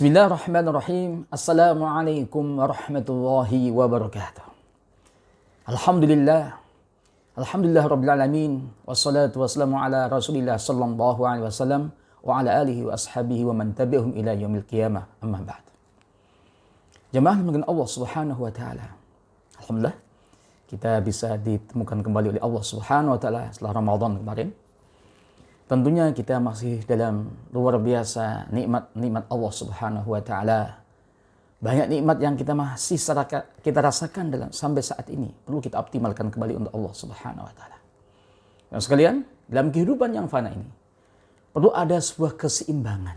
Bismillahirrahmanirrahim. Assalamualaikum warahmatullahi wabarakatuh. Alhamdulillah. Alhamdulillah Rabbil Alamin. Wassalatu wassalamu ala Rasulillah sallallahu alaihi wasallam wa ala alihi wa ashabihi wa man tabi'ahum ila yaumil qiyamah. Amma ba'd. Jemaah dengan Allah Subhanahu wa taala. Alhamdulillah kita bisa ditemukan kembali oleh Allah Subhanahu wa taala setelah Ramadan kemarin. Tentunya kita masih dalam luar biasa nikmat-nikmat Allah Subhanahu wa taala. Banyak nikmat yang kita masih kita rasakan sampai saat ini. Perlu kita optimalkan kembali untuk Allah Subhanahu wa taala. Dan sekalian, dalam kehidupan yang fana ini perlu ada sebuah keseimbangan.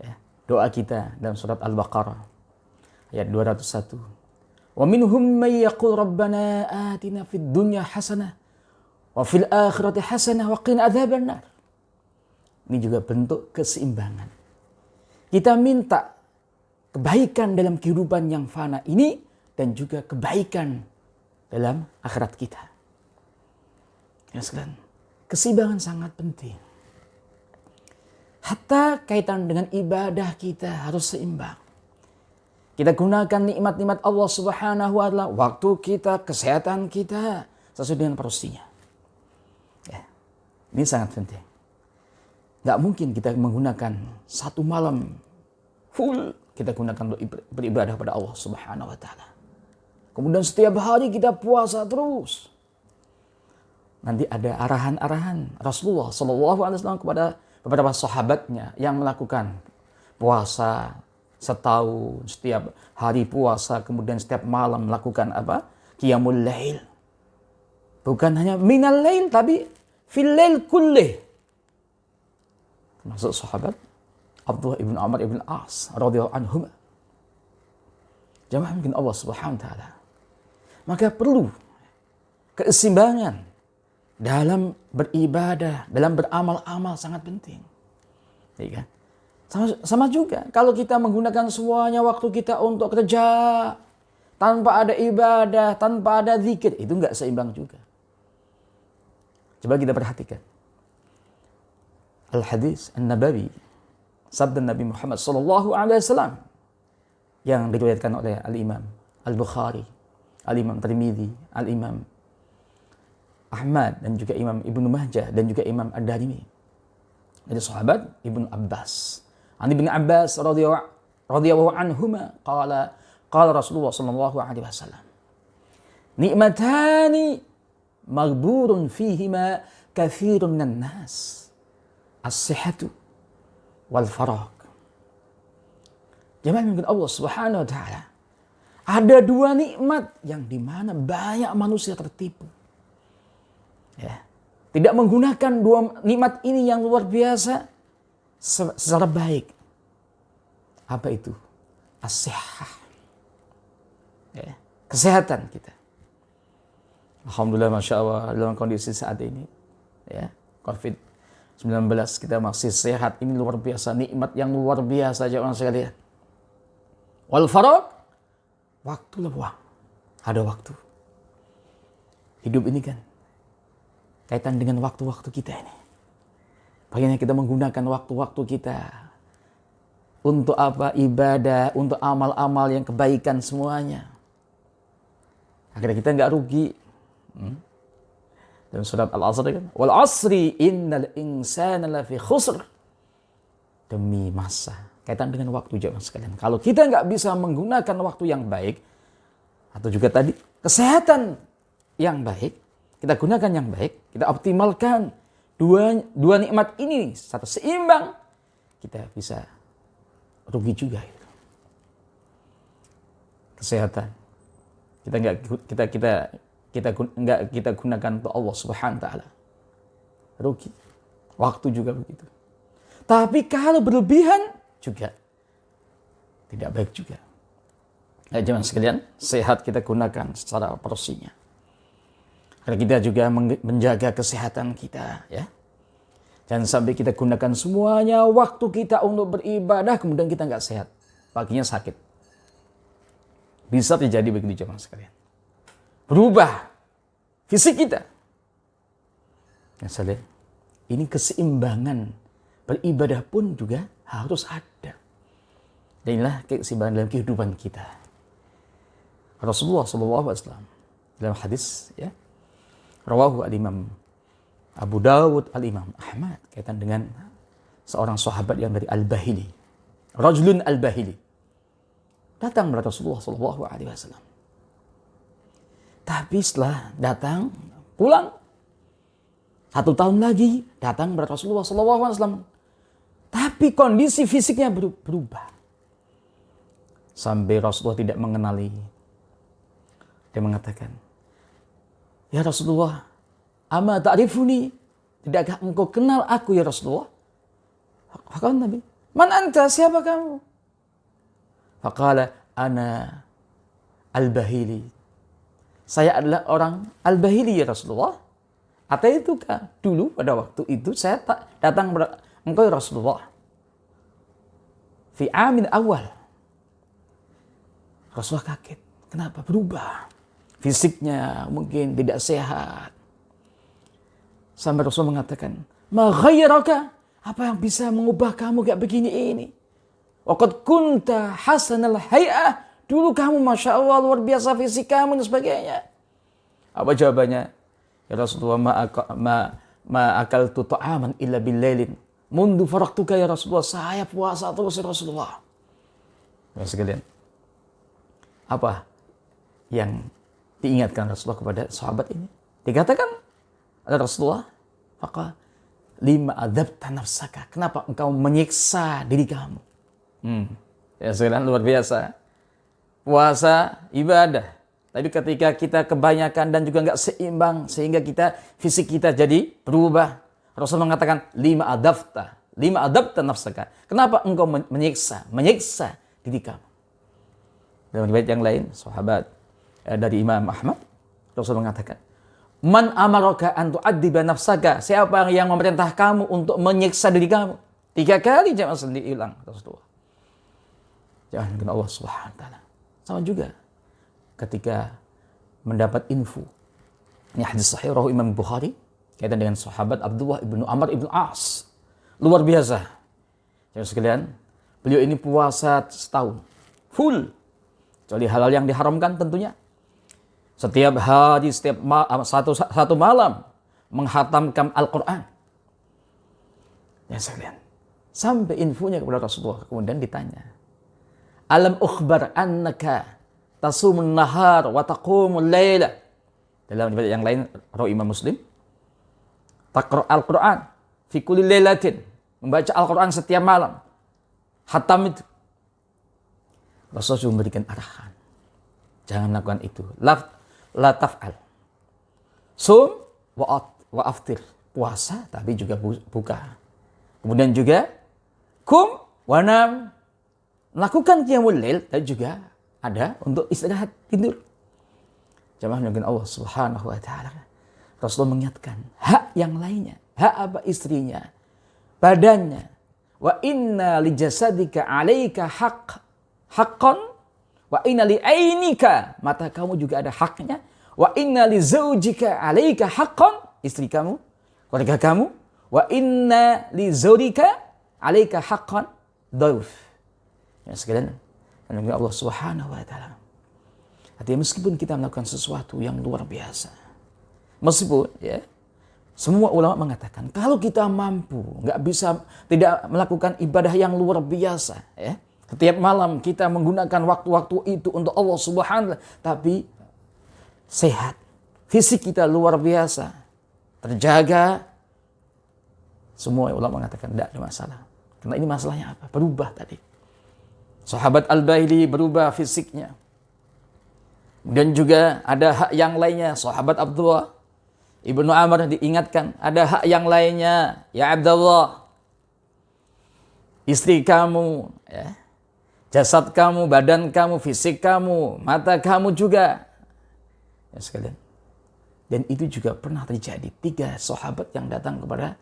Ya, doa kita dalam surat Al-Baqarah ayat 201. Wa minhum may yaqul rabbana atina fid dunya hasanah wa fil akhirati hasanah wa qina adzabannar. Ini juga bentuk keseimbangan. Kita minta kebaikan dalam kehidupan yang fana ini dan juga kebaikan dalam akhirat kita. Ya sekalian, keseimbangan sangat penting. Hatta kaitan dengan ibadah kita harus seimbang. Kita gunakan nikmat-nikmat Allah Subhanahu wa taala, waktu kita, kesehatan kita sesuai dengan porsinya. Ya, ini sangat penting. Gak mungkin kita menggunakan satu malam full kita gunakan untuk beribadah pada Allah Subhanahu wa taala. Kemudian setiap hari kita puasa terus. Nanti ada arahan-arahan Rasulullah sallallahu alaihi wasallam kepada beberapa sahabatnya yang melakukan puasa setahun, setiap hari puasa, kemudian setiap malam melakukan apa? Qiyamul lail. Bukan hanya minal lail, tapi fil lail kullih. Termasuk sahabat Abdullah ibn Amr ibn As radhiyallahu anhum. Jamaah mungkin Allah Subhanahu wa taala. Maka perlu keseimbangan dalam beribadah, dalam beramal-amal sangat penting. Ya kan? Sama juga kalau kita menggunakan semuanya waktu kita untuk kerja tanpa ada ibadah, tanpa ada zikir, itu enggak seimbang juga. Coba kita perhatikan Al-Hadis An-Nabawi, sabda Nabi Muhammad sallallahu alaihi wasallam yang diriwayatkan oleh Al-Imam Al-Bukhari, Al-Imam Tirmidzi, Al-Imam Ahmad dan juga Imam Ibnu Majah dan juga Imam Ad-Darimi. Dari sahabat Ibnu Abbas. An Ibnu Abbas radhiyallahu anhuma qala Rasulullah sallallahu alaihi wasallam, nikmatani maghburun fihima katsirun minan nas, as-sihhatu wal faragh. Jemaah mungkin Allah Subhanahu wa taala, ada dua nikmat yang dimana banyak manusia tertipu. Ya, tidak menggunakan dua nikmat ini yang luar biasa secara baik. Apa itu? As-sihhah. Ya, kesehatan kita. Alhamdulillah, Masya Allah, dalam kondisi saat ini, ya, COVID-19 kita masih sehat. Ini luar biasa, nikmat yang luar biasa jemaah sekalian. Wal faragh, waktu luang. Ada waktu. Hidup ini kan kaitan dengan waktu-waktu kita ini. Bagaimana kita menggunakan waktu-waktu kita untuk apa? Ibadah, untuk amal-amal yang kebaikan semuanya. Akhirnya kita nggak rugi. Dalam surat Al-Asr kan, wal asri innal insana lafi khusr. Demi masa, kaitan dengan waktu jemaah sekalian. Kalau kita nggak bisa menggunakan waktu yang baik, atau juga tadi kesehatan yang baik, kita gunakan yang baik, kita optimalkan dua nikmat ini satu seimbang, kita bisa rugi juga itu. Kesehatan kita gunakan untuk Allah Subhanahu wa taala, rugi. Waktu juga begitu. Tapi kalau berlebihan juga tidak baik juga. Ya, jangan sekalian, sehat kita gunakan secara porsinya. Karena kita juga menjaga kesehatan kita, ya. Jangan sampai kita gunakan semuanya waktu kita untuk beribadah, kemudian kita nggak sehat, paginya sakit. Bisa terjadi begitu jemaah sekalian. Berubah fisik kita. Ya, ini keseimbangan beribadah pun juga harus ada. Dan inilah keseimbangan dalam kehidupan kita. Rasulullah SAW dalam hadis, ya, rawahu al-Imam Abu Dawud, al-Imam Ahmad, kaitan dengan seorang sahabat yang dari Al-Bahili. Rajulun Al-Bahili. Datang kepada Rasulullah SAW. Tapi setelah datang, pulang. 1 tahun lagi datang kepada Rasulullah SAW. Tapi kondisi fisiknya berubah. Sampai Rasulullah tidak mengenali. Dia mengatakan, "Ya Rasulullah, ama ta'rifuni? Tidakkah engkau kenal aku ya Rasulullah?" Fakala Nabi, "Man anta? Siapa kamu?" Fakala, "Ana Al-Bahili." Saya adalah orang Al-Bahili ya Rasulullah. Ataitukah dulu pada waktu itu saya datang kepada engkau ya Rasulullah. Fi amin awal. Rasulullah kaget. Kenapa? Berubah. Fisiknya mungkin tidak sehat. Sampai Rasul mengatakan, "Ma ghayyaraka?" Apa yang bisa mengubah kamu kayak begini ini? Waqad kunta hasanal hay'ah. Dulu kamu Masya Allah luar biasa fisik kamu dan sebagainya. Apa jawabannya? Ya Rasulullah, ma akaltu ta'aman illa billailin. Mundu faraktuka ya Rasulullah. Saya puasa terus ya Rasulullah. Ya sekalian. Apa yang diingatkan Rasulullah kepada sahabat ini? Dikatakan oleh Rasulullah, maka lima adzabta nafsaka. Kenapa engkau menyiksa diri kamu? Ya sekalian, luar biasa. Puasa ibadah. Tapi ketika kita kebanyakan dan juga enggak seimbang sehingga fisik kita jadi berubah. Rasul mengatakan lima adzabta nafsaka. Kenapa engkau menyiksa diri kamu? Dalam riwayat yang lain, sahabat dari Imam Ahmad, Rasul mengatakan, "Man amaraka an tu'addiba nafsaka?" Siapa yang memerintah kamu untuk menyiksa diri kamu? 3 kali jangan sendiri hilang Rasulullah. Jangan dengan Allah Subhanahu wa taala. Sama juga ketika mendapat info. Ini hadis sahih rawi Imam Bukhari kaitan dengan sahabat Abdullah ibnu Amr ibnu As. Luar biasa. Jadi sekalian, beliau ini puasa setahun full. Kecuali halal yang diharamkan tentunya. Setiap hari, satu malam menghatamkan Al-Quran. Ya sekalian. Sampai infonya kepada Rasulullah. Kemudian ditanya, "Alam ukhbar annaka tasumun nahar wa taqumul layla." Dalam riwayat yang lain, rawi Imam Muslim, taqra' Al-Quran fi kulli laylatin. Membaca Al-Quran setiap malam. Hatam itu. Rasulullah memberikan arahan. Jangan melakukan itu. La taf'al. Sum wa aftir. Puasa tapi juga buka. Kemudian juga kum wa nam. Melakukan qiyamul lail dan juga ada untuk istirahat tidur. Jamaah dengan Allah Subhanahu wa taala. Rasulullah mengingatkan hak yang lainnya. Hak apa? Istrinya, badannya. Wa inna li jasadika 'alaika haqqan wa inna li ainika, mata kamu juga ada haknya. Wa inna li zaujika 'alaika haqqan, istri kamu, keluarga kamu. Wa inna li zaurika 'alaika haqqan, dhaif. Ya sekalian, Allah Subhanahu wa taala. Artinya meskipun kita melakukan sesuatu yang luar biasa, meskipun ya semua ulama mengatakan kalau kita mampu, nggak bisa tidak melakukan ibadah yang luar biasa, ya setiap malam kita menggunakan waktu-waktu itu untuk Allah Subhanahu wa taala, tapi sehat, fisik kita luar biasa, terjaga, semua ulama mengatakan tidak ada masalah. Karena ini masalahnya apa? Berubah tadi. Sahabat Al-Bahili berubah fisiknya. Dan juga ada hak yang lainnya. Sahabat Abdullah ibnu Amr diingatkan, ada hak yang lainnya. Ya Abdullah, istri kamu, ya, jasad kamu, badan kamu, fisik kamu, mata kamu juga. Ya sekalian. Dan itu juga pernah terjadi. 3 sahabat yang datang kepada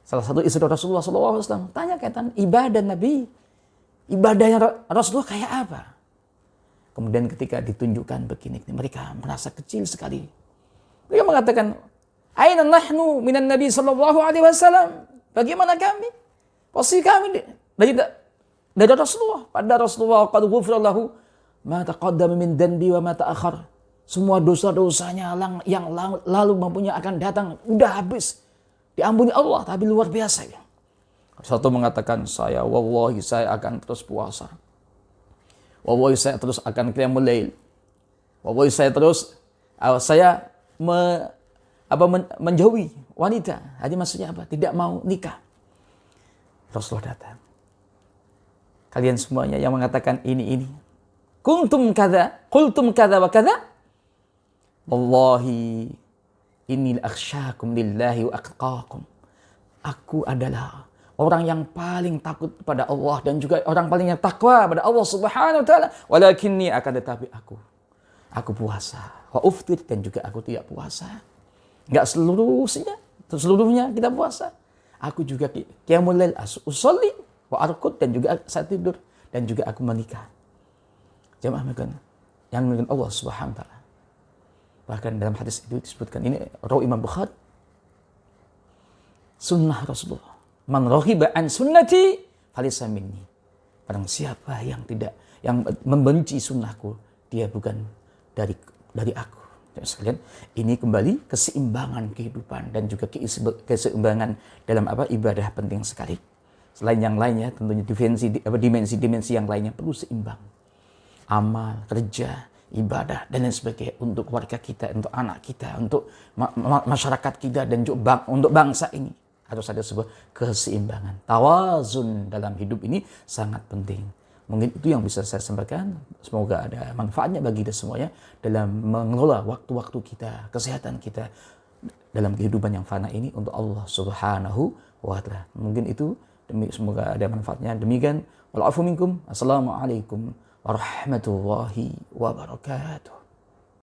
salah satu istri Rasulullah SAW. Tanya kaitan ibadah Nabi. Ibadahnya Rasulullah kayak apa? Kemudian ketika ditunjukkan begini, mereka merasa kecil sekali. Mereka mengatakan, "Aina nahnu minan Nabi sallallahu alaihi wasallam?" Bagaimana kami? Posisi kami dari dari Rasulullah. Pada Rasulullah qad ghufira lahu ma taqaddama min dhanbi wa ma ta'akhkhar. Semua dosa-dosanya yang lalu mempunyai akan datang udah habis. Diampuni Allah, tapi luar biasa ya. Satu mengatakan, wallahi saya akan terus puasa. Wallahi saya terus akan qiyamul lail. Wallahi saya terus menjauhi wanita. Jadi maksudnya apa? Tidak mau nikah. Rasulullah datang. Kalian semuanya yang mengatakan ini. Qultum kadza wa kadza. Wallahi inni akhsyakum lillahi wa atqakum. Aku adalah orang yang paling takut pada Allah dan juga orang paling yang takwa pada Allah Subhanahu wa taala. Walakinni akan tetapi aku puasa. Wa uftir dan juga aku tidak puasa. Enggak seluruhnya kita puasa. Aku juga qiyamul lail usolli wa arqud dan juga saya tidur dan juga aku menikah. Jamaah yang dengan Allah Subhanahu wa taala. Bahkan dalam hadis itu disebutkan ini rawi Imam Bukhari. Sunnah Rasulullah. Man raghiba an sunnati falaysa minni. Barang siapa yang membenci sunnahku, dia bukan dari aku. Dan sekalian, ini kembali keseimbangan kehidupan dan juga keseimbangan dalam ibadah penting sekali. Selain yang lainnya, tentunya dimensi-dimensi yang lainnya perlu seimbang. Amal, kerja, ibadah dan lain sebagainya untuk keluarga kita, untuk anak kita, untuk masyarakat kita dan juga untuk bangsa ini. Harus ada sebuah keseimbangan. Tawazun dalam hidup ini sangat penting. Mungkin itu yang bisa saya sampaikan. Semoga ada manfaatnya bagi kita semuanya dalam mengelola waktu-waktu kita, kesehatan kita dalam kehidupan yang fana ini untuk Allah Subhanahu wa taala. Mungkin itu, semoga ada manfaatnya. Demikian, wal afu minkum. Assalamualaikum warahmatullahi wabarakatuh.